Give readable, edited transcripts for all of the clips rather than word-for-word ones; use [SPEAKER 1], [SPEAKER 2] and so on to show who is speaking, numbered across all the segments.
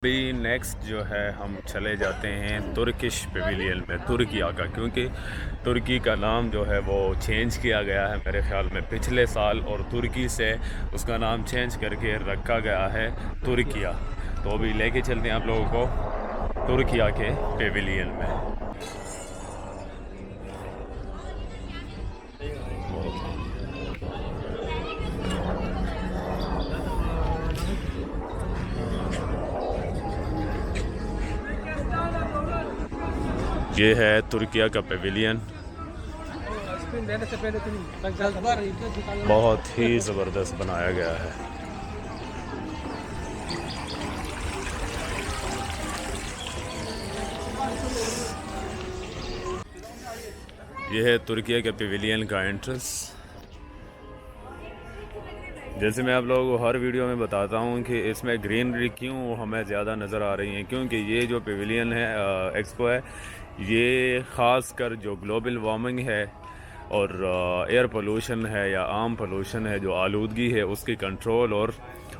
[SPEAKER 1] अभी नेक्स्ट जो है हम चले जाते हैं तुर्किश पेविलियन में, तुर्किया का, क्योंकि तुर्की का नाम जो है वो चेंज किया गया है मेरे ख़्याल में पिछले साल, और तुर्की से उसका नाम चेंज करके रखा गया है तुर्किया। तो अभी लेके चलते हैं आप लोगों को तुर्किया के पेविलियन में। ये है तुर्किया का पेविलियन, बहुत ही ज़बरदस्त बनाया गया है। यह है तुर्किया के पेविलियन का एंट्रेंस। जैसे मैं आप लोगों को हर वीडियो में बताता हूँ कि इसमें ग्रीनरी क्यों हमें ज़्यादा नज़र आ रही है, क्योंकि ये जो पेविलियन है, एक्सपो है, ये ख़ास कर जो ग्लोबल वार्मिंग है और एयर पोल्यूशन है या आम पोल्यूशन है, जो आलूदगी है, उसकी कंट्रोल और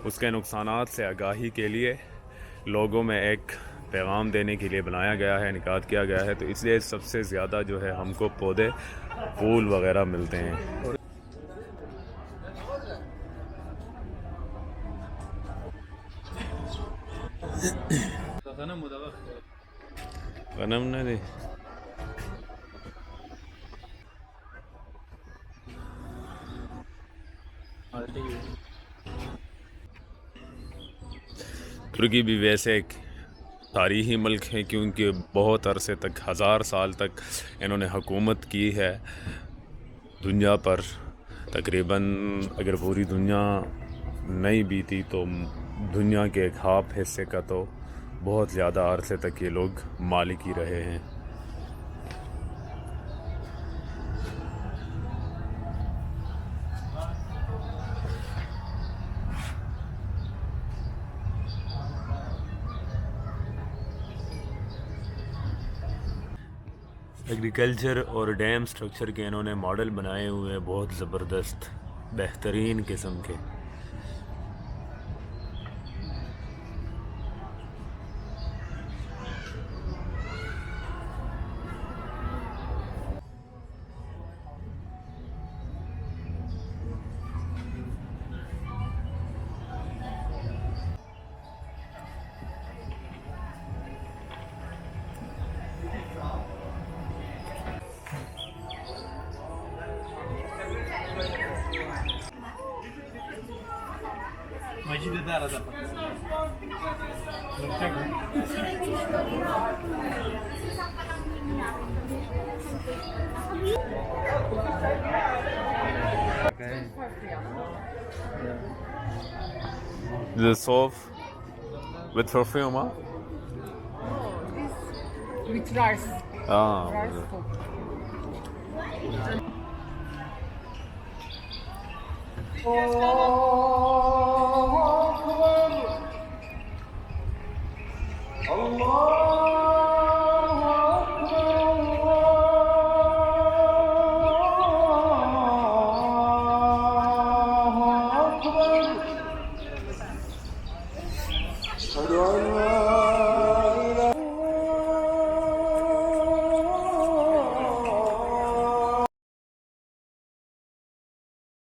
[SPEAKER 1] उसके नुकसानात से आगाही के लिए लोगों में एक पैगाम देने के लिए बनाया गया है, इनेकाद किया गया है। तो इसलिए सबसे ज़्यादा जो है हमको पौधे, फूल वगैरह मिलते हैं। गनम नहीं, तुर्की भी वैसे एक तारीख़ी मुल्क है, क्योंकि बहुत अरसे तक, 1000 साल तक इन्होंने हुकूमत की है दुनिया पर। तकरीबन अगर पूरी दुनिया नहीं बीती तो दुनिया के एक हाफ हिस्से का तो बहुत ज़्यादा अरसे तक ये लोग मालिक ही रहे हैं। एग्रीकल्चर और डैम स्ट्रक्चर के इन्होंने मॉडल बनाए हुए हैं, बहुत ज़बरदस्त, बेहतरीन किस्म के। The soap with perfume, huh?
[SPEAKER 2] With rice.
[SPEAKER 1] Ah,
[SPEAKER 2] Rice soup. Oh.